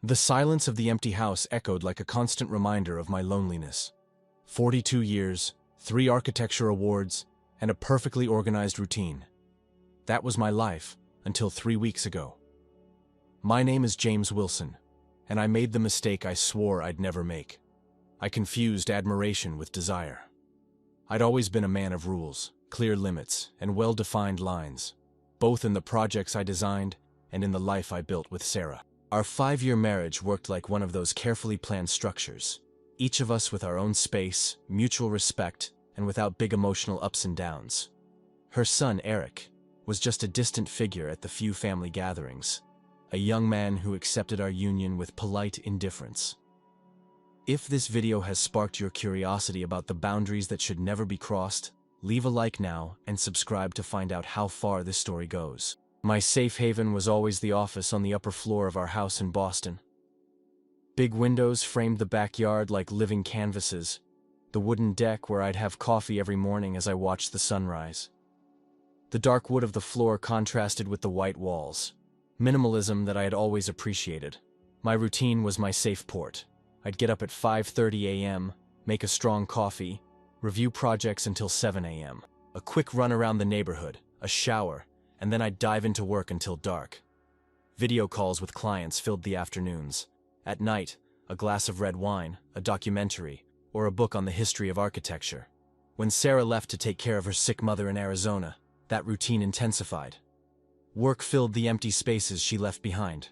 The silence of the empty house echoed like a constant reminder of my loneliness. 42 years, 3 architecture awards, and a perfectly organized routine. That was my life, until 3 weeks ago. My name is James Wilson, and I made the mistake I swore I'd never make. I confused admiration with desire. I'd always been a man of rules, clear limits, and well-defined lines, both in the projects I designed and in the life I built with Sarah. Our 5-year marriage worked like one of those carefully planned structures, each of us with our own space, mutual respect, and without big emotional ups and downs. Her son, Eric, was just a distant figure at the few family gatherings, a young man who accepted our union with polite indifference. If this video has sparked your curiosity about the boundaries that should never be crossed, leave a like now and subscribe to find out how far this story goes. My safe haven was always the office on the upper floor of our house in Boston. Big windows framed the backyard like living canvases, the wooden deck where I'd have coffee every morning as I watched the sunrise. The dark wood of the floor contrasted with the white walls, minimalism that I had always appreciated. My routine was my safe port. I'd get up at 5:30 a.m., make a strong coffee, review projects until 7 a.m., a quick run around the neighborhood, a shower, and then I'd dive into work until dark. Video calls with clients filled the afternoons. At night, a glass of red wine, a documentary, or a book on the history of architecture. When Sarah left to take care of her sick mother in Arizona, that routine intensified. Work filled the empty spaces she left behind.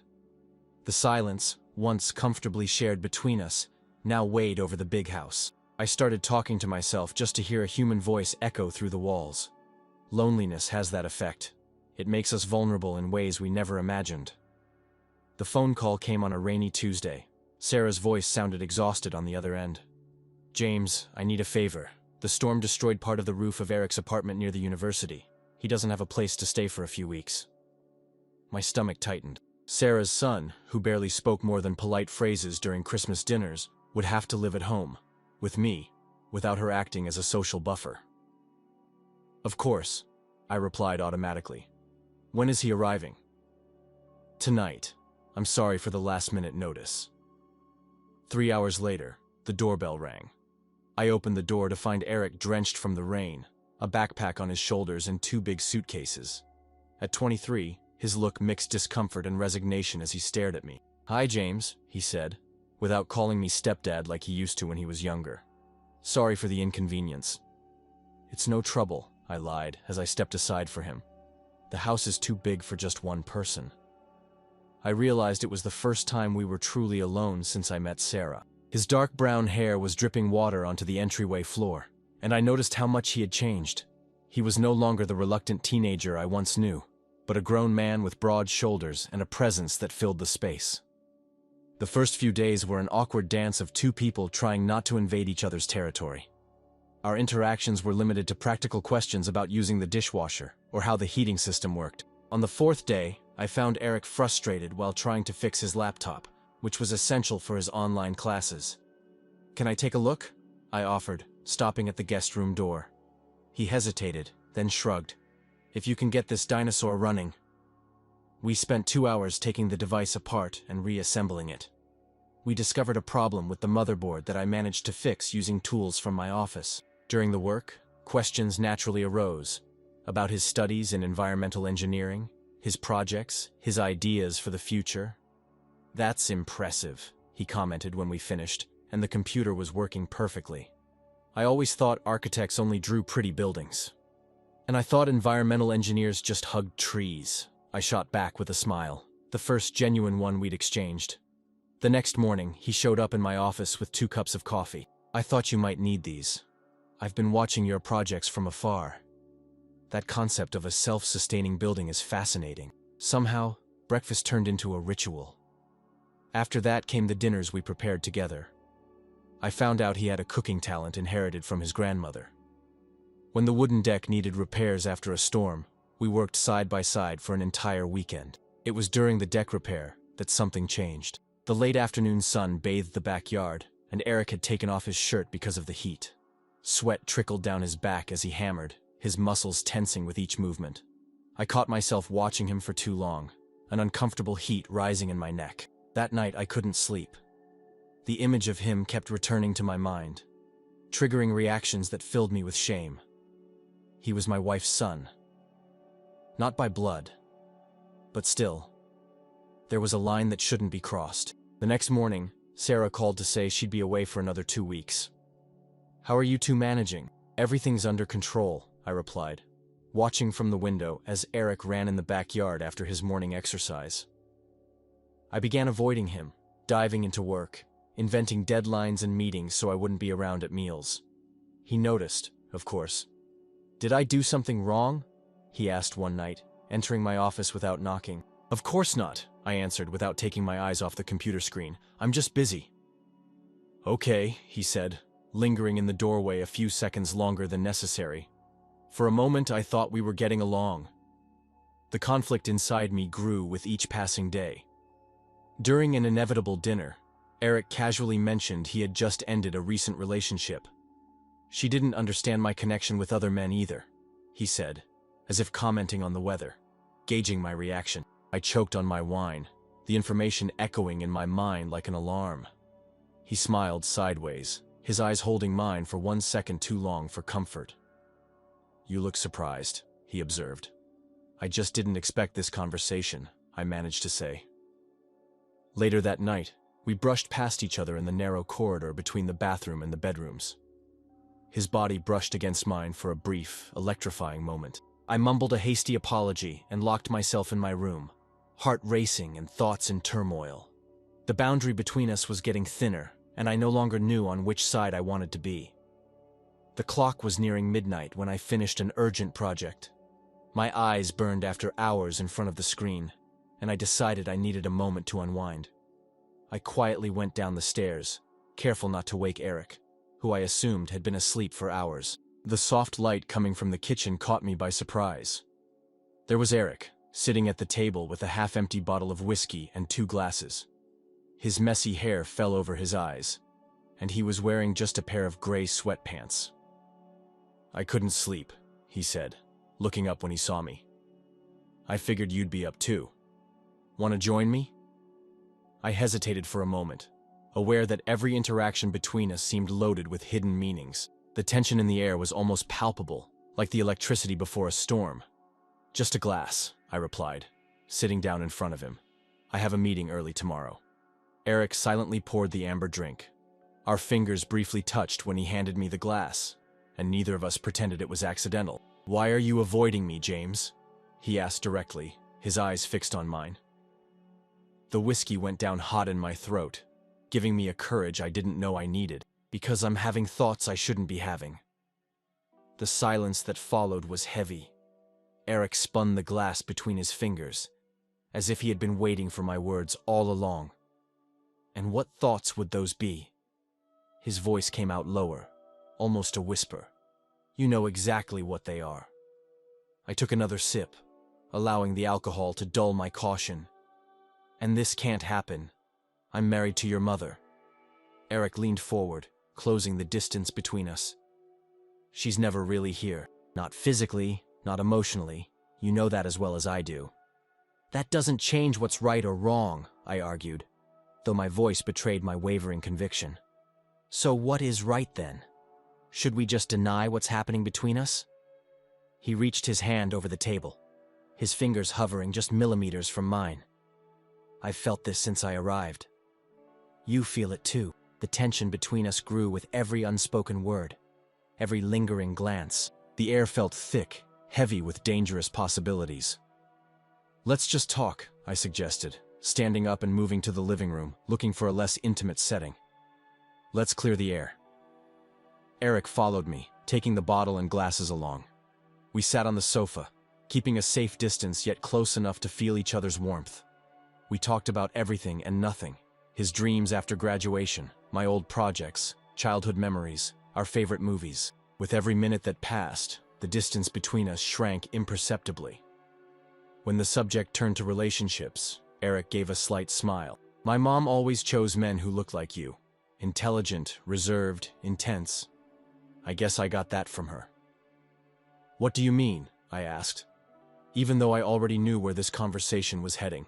The silence, once comfortably shared between us, now weighed over the big house. I started talking to myself just to hear a human voice echo through the walls. Loneliness has that effect. It makes us vulnerable in ways we never imagined. The phone call came on a rainy Tuesday. Sarah's voice sounded exhausted on the other end. "James, I need a favor. The storm destroyed part of the roof of Eric's apartment near the university. He doesn't have a place to stay for a few weeks." My stomach tightened. Sarah's son, who barely spoke more than polite phrases during Christmas dinners, would have to live at home, with me, without her acting as a social buffer. "Of course," I replied automatically. "When is he arriving?" "Tonight. I'm sorry for the last-minute notice." 3 hours later, the doorbell rang. I opened the door to find Eric drenched from the rain, a backpack on his shoulders and 2 big suitcases. At 23, his look mixed discomfort and resignation as he stared at me. "Hi, James," he said, without calling me stepdad like he used to when he was younger. "Sorry for the inconvenience." "It's no trouble," I lied as I stepped aside for him. "The house is too big for just one person." I realized it was the first time we were truly alone since I met Sarah. His dark brown hair was dripping water onto the entryway floor, and I noticed how much he had changed. He was no longer the reluctant teenager I once knew, but a grown man with broad shoulders and a presence that filled the space. The first few days were an awkward dance of 2 people trying not to invade each other's territory. Our interactions were limited to practical questions about using the dishwasher or how the heating system worked. On the 4th day, I found Eric frustrated while trying to fix his laptop, which was essential for his online classes. "Can I take a look?" I offered, stopping at the guest room door. He hesitated, then shrugged. "If you can get this dinosaur running." We spent 2 hours taking the device apart and reassembling it. We discovered a problem with the motherboard that I managed to fix using tools from my office. During the work, questions naturally arose about his studies in environmental engineering, his projects, his ideas for the future. "That's impressive," he commented when we finished, and the computer was working perfectly. "I always thought architects only drew pretty buildings." "And I thought environmental engineers just hugged trees," I shot back with a smile, the first genuine one we'd exchanged. The next morning, he showed up in my office with 2 cups of coffee. "I thought you might need these. I've been watching your projects from afar. That concept of a self-sustaining building is fascinating." Somehow, breakfast turned into a ritual. After that came the dinners we prepared together. I found out he had a cooking talent inherited from his grandmother. When the wooden deck needed repairs after a storm, we worked side by side for an entire weekend. It was during the deck repair that something changed. The late afternoon sun bathed the backyard, and Eric had taken off his shirt because of the heat. Sweat trickled down his back as he hammered, his muscles tensing with each movement. I caught myself watching him for too long, an uncomfortable heat rising in my neck. That night I couldn't sleep. The image of him kept returning to my mind, triggering reactions that filled me with shame. He was my wife's son. Not by blood, but still. There was a line that shouldn't be crossed. The next morning, Sarah called to say she'd be away for another 2 weeks. "How are you two managing?" "Everything's under control," I replied, watching from the window as Eric ran in the backyard after his morning exercise. I began avoiding him, diving into work, inventing deadlines and meetings so I wouldn't be around at meals. He noticed, of course. "Did I do something wrong?" he asked one night, entering my office without knocking. "Of course not," I answered without taking my eyes off the computer screen. "I'm just busy." "Okay," he said, lingering in the doorway a few seconds longer than necessary. For a moment I thought we were getting along. The conflict inside me grew with each passing day. During an inevitable dinner, Eric casually mentioned he had just ended a recent relationship. "She didn't understand my connection with other men either," he said, as if commenting on the weather. Gauging my reaction, I choked on my wine, the information echoing in my mind like an alarm. He smiled sideways, his eyes holding mine for 1 second too long for comfort. "You look surprised," he observed. "I just didn't expect this conversation," I managed to say. Later that night, we brushed past each other in the narrow corridor between the bathroom and the bedrooms. His body brushed against mine for a brief, electrifying moment. I mumbled a hasty apology and locked myself in my room, heart racing and thoughts in turmoil. The boundary between us was getting thinner, and I no longer knew on which side I wanted to be. The clock was nearing midnight when I finished an urgent project. My eyes burned after hours in front of the screen, and I decided I needed a moment to unwind. I quietly went down the stairs, careful not to wake Eric, who I assumed had been asleep for hours. The soft light coming from the kitchen caught me by surprise. There was Eric, sitting at the table with a half-empty bottle of whiskey and 2 glasses. His messy hair fell over his eyes, and he was wearing just a pair of gray sweatpants. "I couldn't sleep," he said, looking up when he saw me. "I figured you'd be up too. Want to join me?" I hesitated for a moment, aware that every interaction between us seemed loaded with hidden meanings. The tension in the air was almost palpable, like the electricity before a storm. "Just a glass," I replied, sitting down in front of him. "I have a meeting early tomorrow." Eric silently poured the amber drink. Our fingers briefly touched when he handed me the glass, and neither of us pretended it was accidental. "Why are you avoiding me, James?" he asked directly, his eyes fixed on mine. The whiskey went down hot in my throat, giving me a courage I didn't know I needed. "Because I'm having thoughts I shouldn't be having." The silence that followed was heavy. Eric spun the glass between his fingers, as if he had been waiting for my words all along. "And what thoughts would those be?" His voice came out lower, almost a whisper. "You know exactly what they are." I took another sip, allowing the alcohol to dull my caution. "And this can't happen. I'm married to your mother." Eric leaned forward, closing the distance between us. "She's never really here. Not physically, not emotionally. You know that as well as I do." "That doesn't change what's right or wrong," I argued, though my voice betrayed my wavering conviction. "So what is right then? Should we just deny what's happening between us?" He reached his hand over the table, his fingers hovering just millimeters from mine. "I've felt this since I arrived. You feel it too." The tension between us grew with every unspoken word, every lingering glance. The air felt thick, heavy with dangerous possibilities. "Let's just talk," I suggested, standing up and moving to the living room, looking for a less intimate setting. "Let's clear the air." Eric followed me, taking the bottle and glasses along. We sat on the sofa, keeping a safe distance yet close enough to feel each other's warmth. We talked about everything and nothing. His dreams after graduation, my old projects, childhood memories, our favorite movies. With every minute that passed, the distance between us shrank imperceptibly. When the subject turned to relationships, Eric gave a slight smile. "My mom always chose men who looked like you. Intelligent, reserved, intense. I guess I got that from her." "What do you mean?" I asked, even though I already knew where this conversation was heading.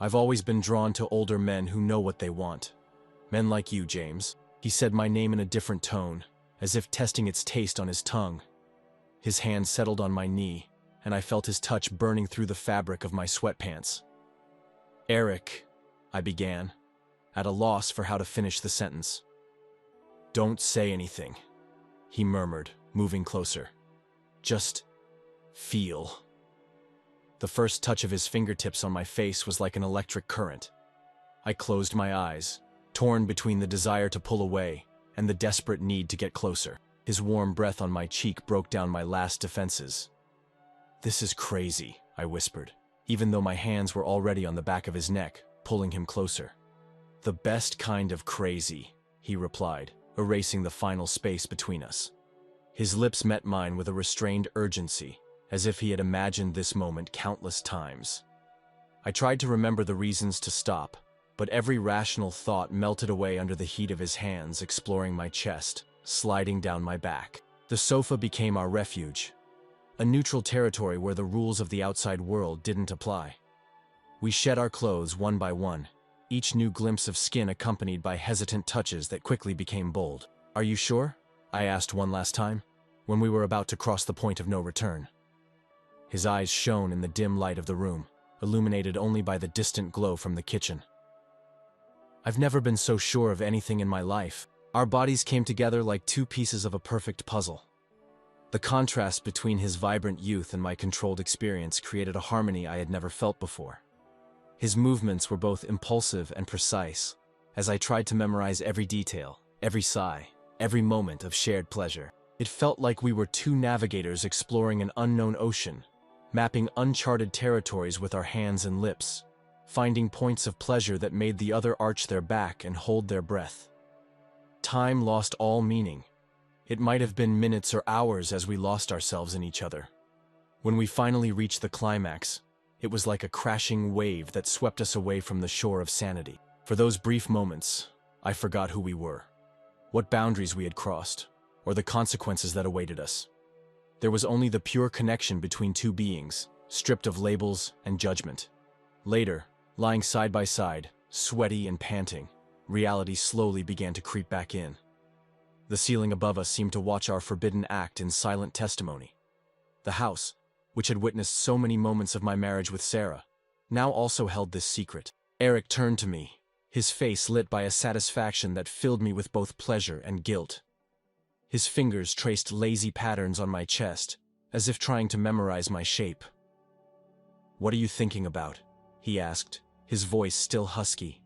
I've always been drawn to older men who know what they want. Men like you, James. He said my name in a different tone, as if testing its taste on his tongue. His hand settled on my knee, and I felt his touch burning through the fabric of my sweatpants. Eric, I began, at a loss for how to finish the sentence. Don't say anything, he murmured, moving closer. Just feel. The first touch of his fingertips on my face was like an electric current. I closed my eyes, torn between the desire to pull away and the desperate need to get closer. His warm breath on my cheek broke down my last defenses. This is crazy, I whispered, even though my hands were already on the back of his neck, pulling him closer. The best kind of crazy, he replied, erasing the final space between us. His lips met mine with a restrained urgency, as if he had imagined this moment countless times. I tried to remember the reasons to stop, but every rational thought melted away under the heat of his hands exploring my chest, sliding down my back. The sofa became our refuge, a neutral territory where the rules of the outside world didn't apply. We shed our clothes one by one, each new glimpse of skin accompanied by hesitant touches that quickly became bold. Are you sure? I asked one last time, when we were about to cross the point of no return. His eyes shone in the dim light of the room, illuminated only by the distant glow from the kitchen. I've never been so sure of anything in my life. Our bodies came together like two pieces of a perfect puzzle. The contrast between his vibrant youth and my controlled experience created a harmony I had never felt before. His movements were both impulsive and precise, as I tried to memorize every detail, every sigh, every moment of shared pleasure. It felt like we were two navigators exploring an unknown ocean, mapping uncharted territories with our hands and lips, finding points of pleasure that made the other arch their back and hold their breath. Time lost all meaning. It might have been minutes or hours as we lost ourselves in each other. When we finally reached the climax, it was like a crashing wave that swept us away from the shore of sanity. For those brief moments, I forgot who we were, what boundaries we had crossed, or the consequences that awaited us. There was only the pure connection between two beings, stripped of labels and judgment. Later, lying side by side, sweaty and panting, reality slowly began to creep back in. The ceiling above us seemed to watch our forbidden act in silent testimony. The house, which had witnessed so many moments of my marriage with Sarah, now also held this secret. Eric turned to me, his face lit by a satisfaction that filled me with both pleasure and guilt. His fingers traced lazy patterns on my chest, as if trying to memorize my shape. "What are you thinking about?" he asked, his voice still husky.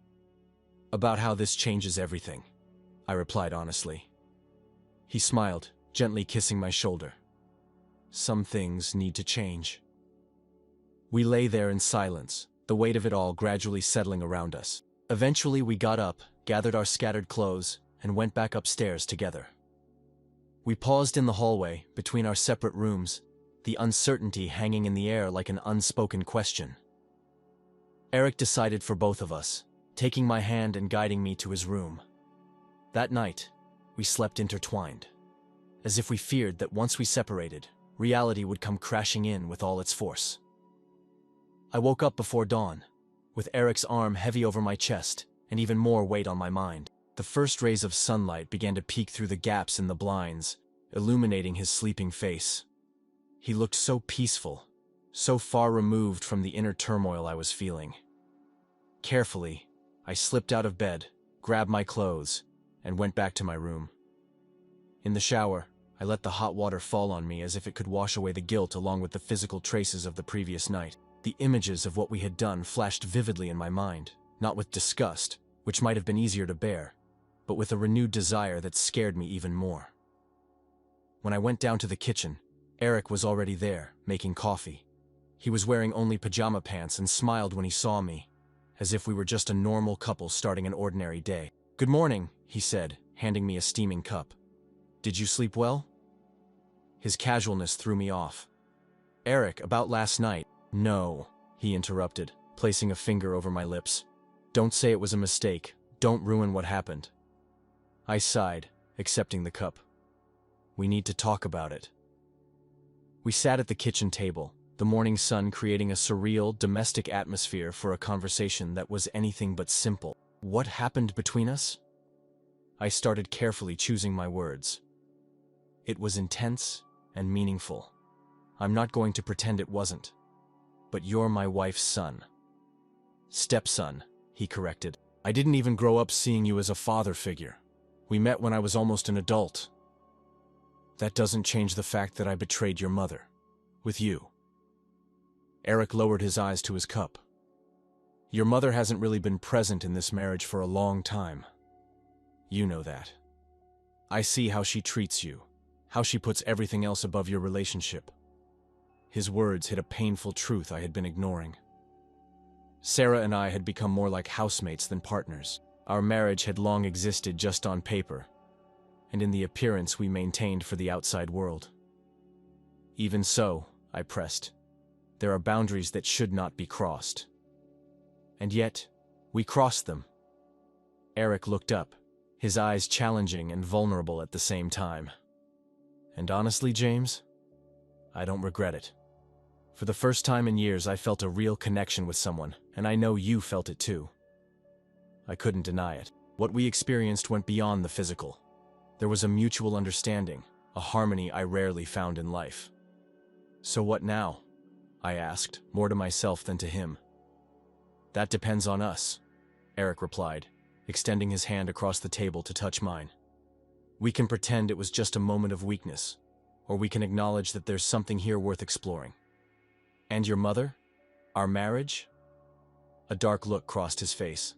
"About how this changes everything," I replied honestly. He smiled, gently kissing my shoulder. "Some things need to change." We lay there in silence, the weight of it all gradually settling around us. Eventually we got up, gathered our scattered clothes, and went back upstairs together. We paused in the hallway, between our separate rooms, the uncertainty hanging in the air like an unspoken question. Eric decided for both of us, taking my hand and guiding me to his room. That night, we slept intertwined, as if we feared that once we separated, reality would come crashing in with all its force. I woke up before dawn, with Eric's arm heavy over my chest and even more weight on my mind. The first rays of sunlight began to peek through the gaps in the blinds, illuminating his sleeping face. He looked so peaceful, so far removed from the inner turmoil I was feeling. Carefully, I slipped out of bed, grabbed my clothes, and went back to my room. In the shower, I let the hot water fall on me as if it could wash away the guilt along with the physical traces of the previous night. The images of what we had done flashed vividly in my mind, not with disgust, which might have been easier to bear, but with a renewed desire that scared me even more. When I went down to the kitchen, Eric was already there, making coffee. He was wearing only pajama pants and smiled when he saw me, as if we were just a normal couple starting an ordinary day. "Good morning," he said, handing me a steaming cup. "Did you sleep well?" His casualness threw me off. "Eric, about last night." "No," he interrupted, placing a finger over my lips. "Don't say it was a mistake. Don't ruin what happened." I sighed, accepting the cup. "We need to talk about it." We sat at the kitchen table, the morning sun creating a surreal, domestic atmosphere for a conversation that was anything but simple. What happened between us? I started carefully choosing my words. It was intense and meaningful. I'm not going to pretend it wasn't. But you're my wife's son. Stepson, he corrected. I didn't even grow up seeing you as a father figure. We met when I was almost an adult. That doesn't change the fact that I betrayed your mother. With you. Eric lowered his eyes to his cup. Your mother hasn't really been present in this marriage for a long time. You know that. I see how she treats you, how she puts everything else above your relationship. His words hit a painful truth I had been ignoring. Sarah and I had become more like housemates than partners. Our marriage had long existed just on paper, and in the appearance we maintained for the outside world. Even so, I pressed, there are boundaries that should not be crossed. And yet, we crossed them. Eric looked up, his eyes challenging and vulnerable at the same time. And honestly, James, I don't regret it. For the first time in years, I felt a real connection with someone, and I know you felt it too. I couldn't deny it. What we experienced went beyond the physical. There was a mutual understanding, a harmony I rarely found in life. So what now? I asked, more to myself than to him. That depends on us, Eric replied, extending his hand across the table to touch mine. We can pretend it was just a moment of weakness, or we can acknowledge that there's something here worth exploring. And your mother? Our marriage? A dark look crossed his face.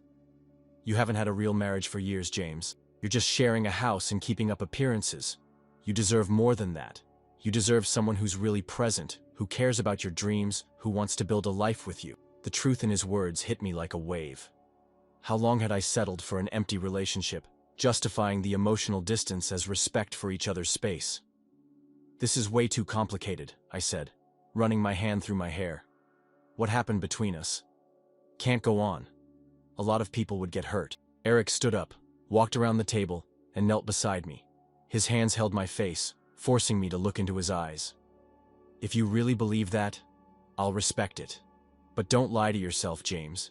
You haven't had a real marriage for years, James. You're just sharing a house and keeping up appearances. You deserve more than that. You deserve someone who's really present, who cares about your dreams, who wants to build a life with you. The truth in his words hit me like a wave. How long had I settled for an empty relationship, justifying the emotional distance as respect for each other's space? This is way too complicated, I said, running my hand through my hair. What happened between us? Can't go on. A lot of people would get hurt. Eric stood up, walked around the table, and knelt beside me. His hands held my face, forcing me to look into his eyes. If you really believe that, I'll respect it. But don't lie to yourself, James.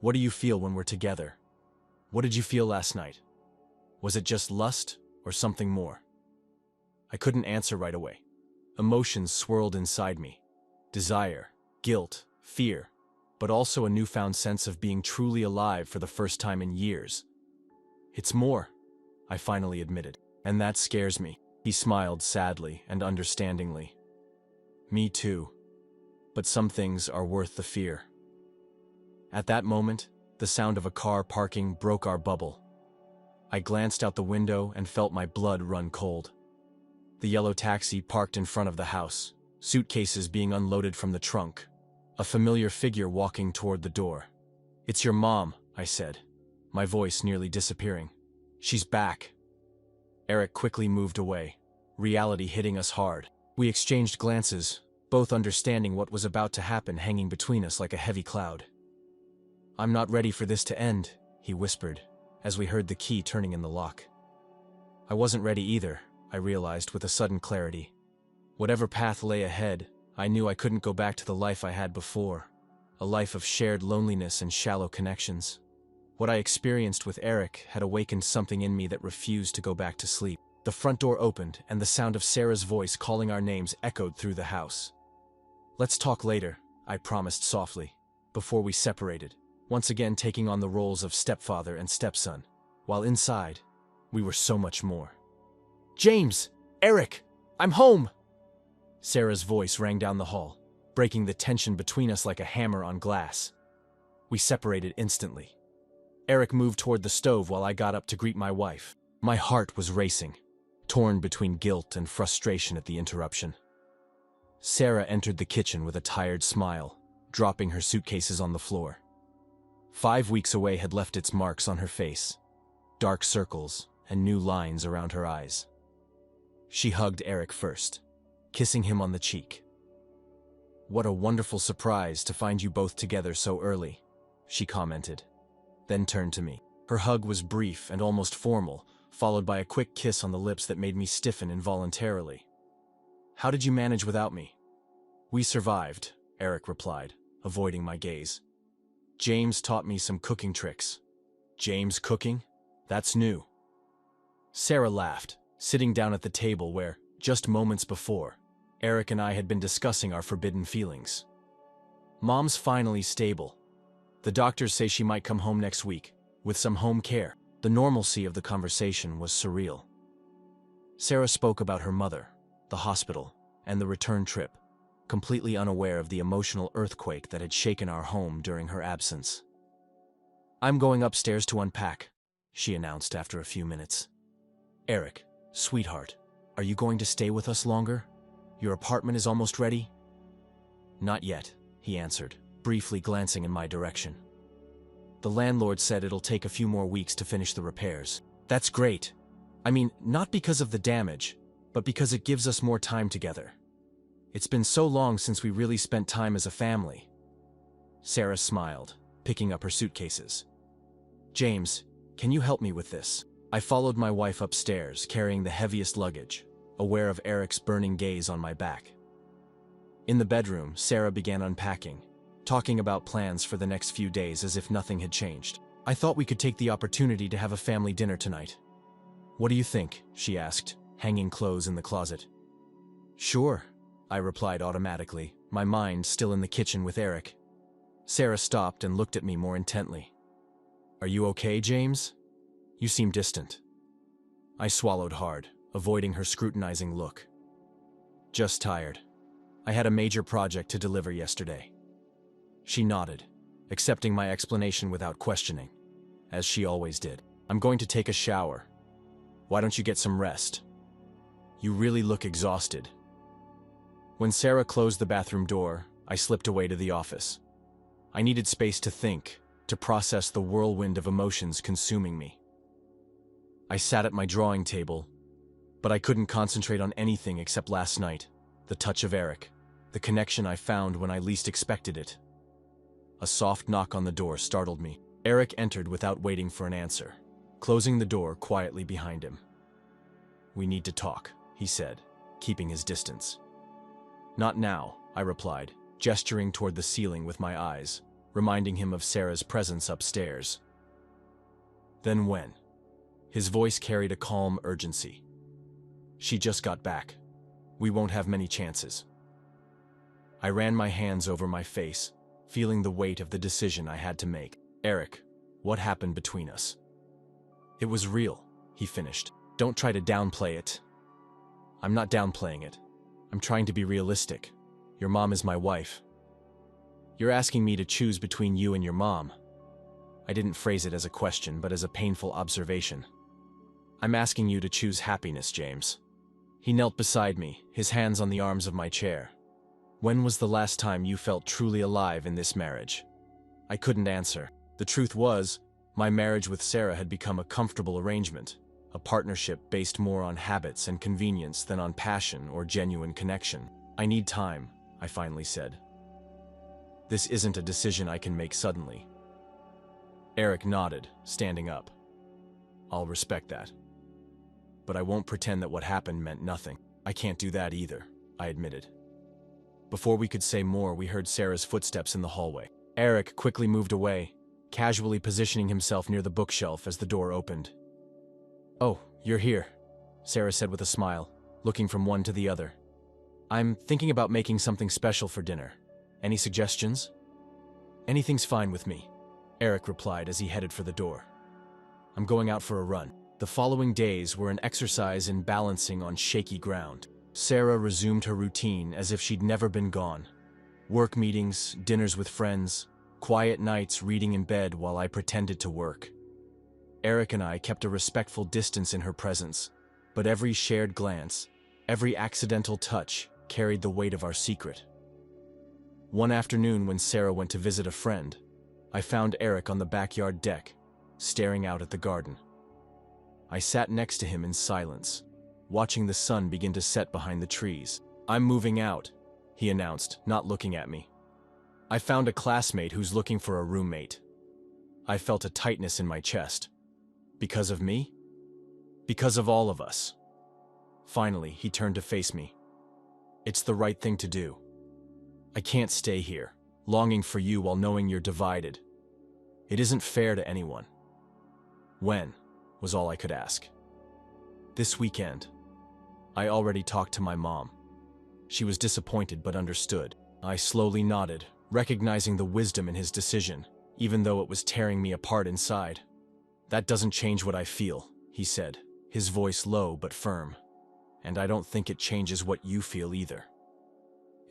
What do you feel when we're together? What did you feel last night? Was it just lust or something more? I couldn't answer right away. Emotions swirled inside me. Desire, guilt, fear, but also a newfound sense of being truly alive for the first time in years. It's more, I finally admitted, and that scares me. He smiled sadly and understandingly. Me too. But some things are worth the fear. At that moment, the sound of a car parking broke our bubble. I glanced out the window and felt my blood run cold. The yellow taxi parked in front of the house, suitcases being unloaded from the trunk, a familiar figure walking toward the door. It's your mom, I said, my voice nearly disappearing. She's back. Eric quickly moved away, reality hitting us hard. We exchanged glances, both understanding what was about to happen hanging between us like a heavy cloud. I'm not ready for this to end, he whispered, as we heard the key turning in the lock. I wasn't ready either, I realized with a sudden clarity. Whatever path lay ahead, I knew I couldn't go back to the life I had before, a life of shared loneliness and shallow connections. What I experienced with Eric had awakened something in me that refused to go back to sleep. The front door opened, and the sound of Sarah's voice calling our names echoed through the house. Let's talk later, I promised softly, before we separated, once again taking on the roles of stepfather and stepson, while inside, we were so much more. James! Eric! I'm home! Sarah's voice rang down the hall, breaking the tension between us like a hammer on glass. We separated instantly. Eric moved toward the stove while I got up to greet my wife. My heart was racing, torn between guilt and frustration at the interruption. Sarah entered the kitchen with a tired smile, dropping her suitcases on the floor. 5 weeks away had left its marks on her face, dark circles and new lines around her eyes. She hugged Eric first, kissing him on the cheek. What a wonderful surprise to find you both together so early, she commented, then turned to me. Her hug was brief and almost formal, followed by a quick kiss on the lips that made me stiffen involuntarily. How did you manage without me? We survived, Eric replied, avoiding my gaze. James taught me some cooking tricks. James cooking? That's new. Sarah laughed, sitting down at the table where, just moments before, Eric and I had been discussing our forbidden feelings. Mom's finally stable. The doctors say she might come home next week, with some home care. The normalcy of the conversation was surreal. Sarah spoke about her mother, the hospital, and the return trip, completely unaware of the emotional earthquake that had shaken our home during her absence. I'm going upstairs to unpack, she announced after a few minutes. Eric, sweetheart, are you going to stay with us longer? Your apartment is almost ready? Not yet, he answered, briefly glancing in my direction. The landlord said it'll take a few more weeks to finish the repairs. That's great. I mean, not because of the damage, but because it gives us more time together. It's been so long since we really spent time as a family. Sarah smiled, picking up her suitcases. James, can you help me with this? I followed my wife upstairs, carrying the heaviest luggage, aware of Eric's burning gaze on my back. In the bedroom, Sarah began unpacking, talking about plans for the next few days as if nothing had changed. I thought we could take the opportunity to have a family dinner tonight. What do you think? She asked, hanging clothes in the closet. Sure, I replied automatically, my mind still in the kitchen with Eric. Sarah stopped and looked at me more intently. Are you okay, James? You seem distant. I swallowed hard, avoiding her scrutinizing look. Just tired. I had a major project to deliver yesterday. She nodded, accepting my explanation without questioning, as she always did. I'm going to take a shower. Why don't you get some rest? You really look exhausted. When Sarah closed the bathroom door, I slipped away to the office. I needed space to think, to process the whirlwind of emotions consuming me. I sat at my drawing table, but I couldn't concentrate on anything except last night, the touch of Eric, the connection I found when I least expected it. A soft knock on the door startled me. Eric entered without waiting for an answer, closing the door quietly behind him. We need to talk, he said, keeping his distance. Not now, I replied, gesturing toward the ceiling with my eyes, reminding him of Sarah's presence upstairs. Then when? His voice carried a calm urgency. She just got back. We won't have many chances. I ran my hands over my face, feeling the weight of the decision I had to make. Eric, what happened between us? It was real, he finished. Don't try to downplay it. I'm not downplaying it. I'm trying to be realistic. Your mom is my wife. You're asking me to choose between you and your mom. I didn't phrase it as a question, but as a painful observation. I'm asking you to choose happiness, James. He knelt beside me, his hands on the arms of my chair. When was the last time you felt truly alive in this marriage? I couldn't answer. The truth was, my marriage with Sarah had become a comfortable arrangement, a partnership based more on habits and convenience than on passion or genuine connection. I need time, I finally said. This isn't a decision I can make suddenly. Eric nodded, standing up. I'll respect that. But I won't pretend that what happened meant nothing. I can't do that either, I admitted. Before we could say more, we heard Sarah's footsteps in the hallway. Eric quickly moved away, casually positioning himself near the bookshelf as the door opened. Oh, you're here, Sarah said with a smile, looking from one to the other. I'm thinking about making something special for dinner. Any suggestions? Anything's fine with me, Eric replied as he headed for the door. I'm going out for a run. The following days were an exercise in balancing on shaky ground. Sarah resumed her routine as if she'd never been gone. Work meetings, dinners with friends, quiet nights reading in bed while I pretended to work. Eric and I kept a respectful distance in her presence, but every shared glance, every accidental touch carried the weight of our secret. One afternoon when Sarah went to visit a friend, I found Eric on the backyard deck, staring out at the garden. I sat next to him in silence, watching the sun begin to set behind the trees. I'm moving out, he announced, not looking at me. I found a classmate who's looking for a roommate. I felt a tightness in my chest. Because of me? Because of all of us. Finally, he turned to face me. It's the right thing to do. I can't stay here, longing for you while knowing you're divided. It isn't fair to anyone. When, was all I could ask. This weekend. I already talked to my mom. She was disappointed but understood. I slowly nodded, recognizing the wisdom in his decision, even though it was tearing me apart inside. That doesn't change what I feel, he said, his voice low but firm. And I don't think it changes what you feel either.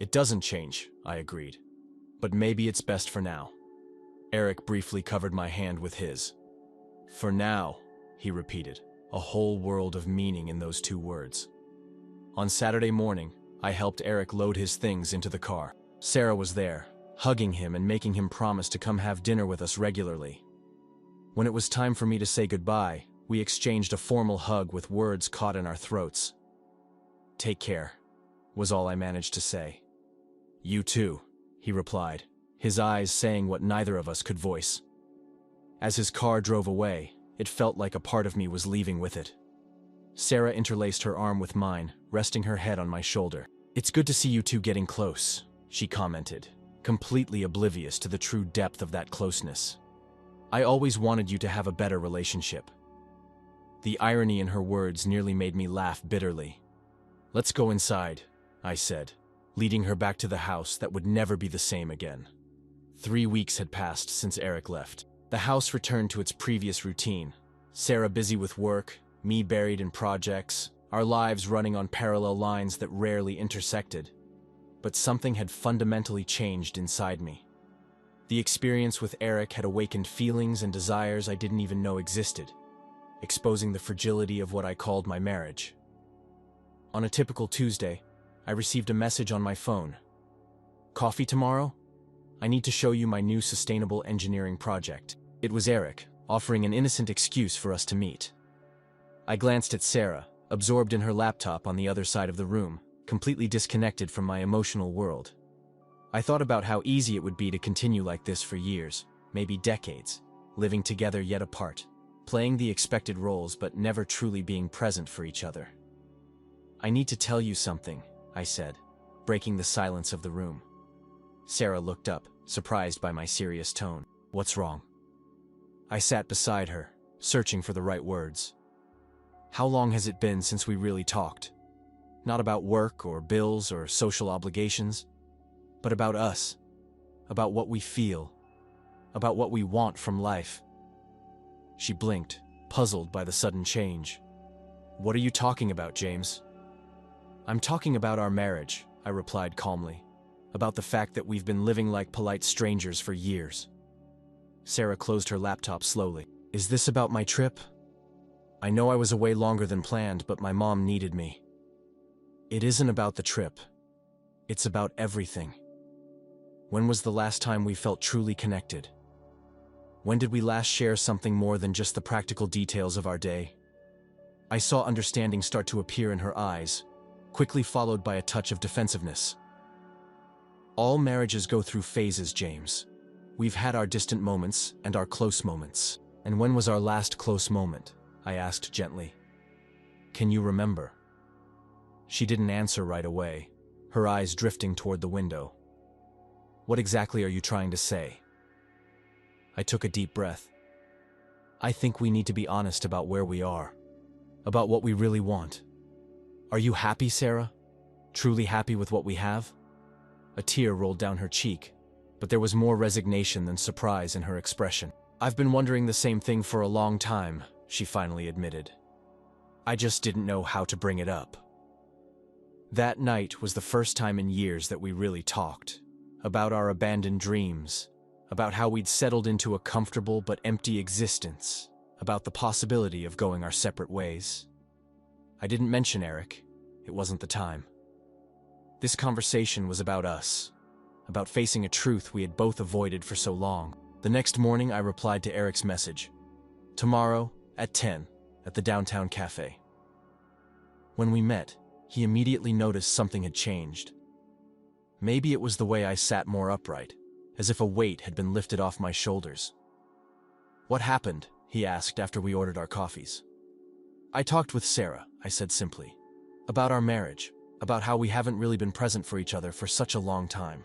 It doesn't change, I agreed. But maybe it's best for now. Eric briefly covered my hand with his. For now, he repeated, a whole world of meaning in those two words. On Saturday morning, I helped Eric load his things into the car. Sarah was there, hugging him and making him promise to come have dinner with us regularly. When it was time for me to say goodbye, we exchanged a formal hug with words caught in our throats. Take care, was all I managed to say. You too, he replied, his eyes saying what neither of us could voice. As his car drove away, it felt like a part of me was leaving with it. Sarah interlaced her arm with mine, resting her head on my shoulder. It's good to see you two getting close, she commented, completely oblivious to the true depth of that closeness. I always wanted you to have a better relationship. The irony in her words nearly made me laugh bitterly. Let's go inside, I said, leading her back to the house that would never be the same again. 3 weeks had passed since Eric left. The house returned to its previous routine. Sarah busy with work, me buried in projects, our lives running on parallel lines that rarely intersected. But something had fundamentally changed inside me. The experience with Eric had awakened feelings and desires I didn't even know existed, exposing the fragility of what I called my marriage. On a typical Tuesday, I received a message on my phone. Coffee tomorrow? I need to show you my new sustainable engineering project. It was Eric, offering an innocent excuse for us to meet. I glanced at Sarah, absorbed in her laptop on the other side of the room, completely disconnected from my emotional world. I thought about how easy it would be to continue like this for years, maybe decades, living together yet apart, playing the expected roles but never truly being present for each other. I need to tell you something, I said, breaking the silence of the room. Sarah looked up, surprised by my serious tone. What's wrong? I sat beside her, searching for the right words. How long has it been since we really talked? Not about work or bills or social obligations, but about us, about what we feel, about what we want from life. She blinked, puzzled by the sudden change. What are you talking about, James? I'm talking about our marriage, I replied calmly, about the fact that we've been living like polite strangers for years. Sarah closed her laptop slowly. Is this about my trip? I know I was away longer than planned, but my mom needed me. It isn't about the trip. It's about everything. When was the last time we felt truly connected? When did we last share something more than just the practical details of our day? I saw understanding start to appear in her eyes, quickly followed by a touch of defensiveness. All marriages go through phases, James. We've had our distant moments and our close moments. And when was our last close moment? I asked gently. Can you remember? She didn't answer right away, her eyes drifting toward the window. What exactly are you trying to say? I took a deep breath. I think we need to be honest about where we are, about what we really want. Are you happy, Sarah? Truly happy with what we have? A tear rolled down her cheek, but there was more resignation than surprise in her expression. I've been wondering the same thing for a long time, she finally admitted. I just didn't know how to bring it up. That night was the first time in years that we really talked, about our abandoned dreams, about how we'd settled into a comfortable but empty existence, about the possibility of going our separate ways. I didn't mention Eric. It wasn't the time. This conversation was about us, about facing a truth we had both avoided for so long. The next morning, I replied to Eric's message. Tomorrow, at 10, at the downtown cafe. When we met, he immediately noticed something had changed. Maybe it was the way I sat more upright, as if a weight had been lifted off my shoulders. What happened? He asked after we ordered our coffees. I talked with Sarah, I said simply, about our marriage, about how we haven't really been present for each other for such a long time.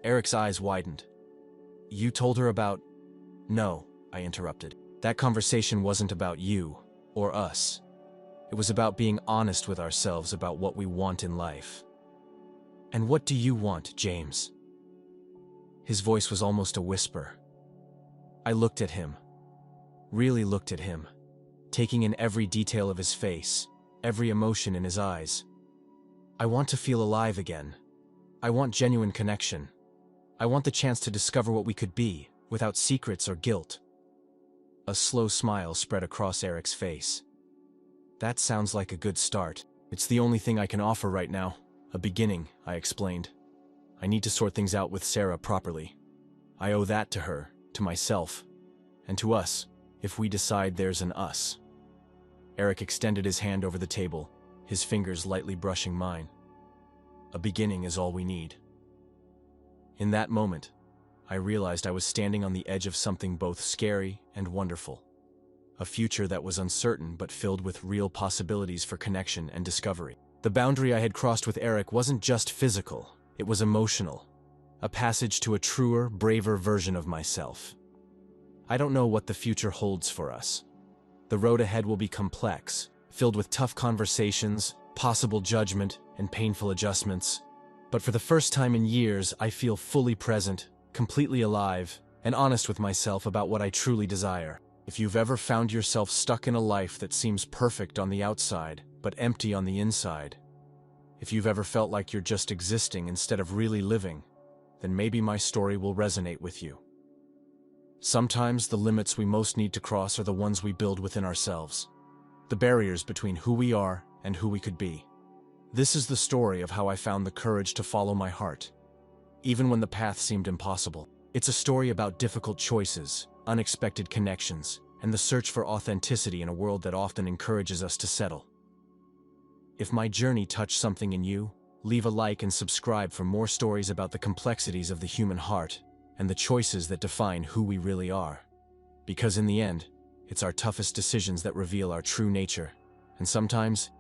Eric's eyes widened. You told her about... No, I interrupted. That conversation wasn't about you or us. It was about being honest with ourselves about what we want in life. And what do you want, James? His voice was almost a whisper. I looked at him. Really looked at him, taking in every detail of his face, every emotion in his eyes. I want to feel alive again. I want genuine connection. I want the chance to discover what we could be, without secrets or guilt. A slow smile spread across Eric's face. That sounds like a good start. It's the only thing I can offer right now. A beginning, I explained. I need to sort things out with Sarah properly. I owe that to her, to myself, and to us, if we decide there's an us. Eric extended his hand over the table, his fingers lightly brushing mine. A beginning is all we need. In that moment, I realized I was standing on the edge of something both scary and wonderful. A future that was uncertain but filled with real possibilities for connection and discovery. The boundary I had crossed with Eric wasn't just physical, it was emotional. A passage to a truer, braver version of myself. I don't know what the future holds for us. The road ahead will be complex, filled with tough conversations, possible judgment, and painful adjustments. But for the first time in years, I feel fully present, completely alive, and honest with myself about what I truly desire. If you've ever found yourself stuck in a life that seems perfect on the outside, but empty on the inside, if you've ever felt like you're just existing instead of really living, then maybe my story will resonate with you. Sometimes the limits we most need to cross are the ones we build within ourselves. The barriers between who we are and who we could be. This is the story of how I found the courage to follow my heart, even when the path seemed impossible. It's a story about difficult choices, unexpected connections, and the search for authenticity in a world that often encourages us to settle. If my journey touched something in you, leave a like and subscribe for more stories about the complexities of the human heart and the choices that define who we really are. Because in the end, it's our toughest decisions that reveal our true nature, and sometimes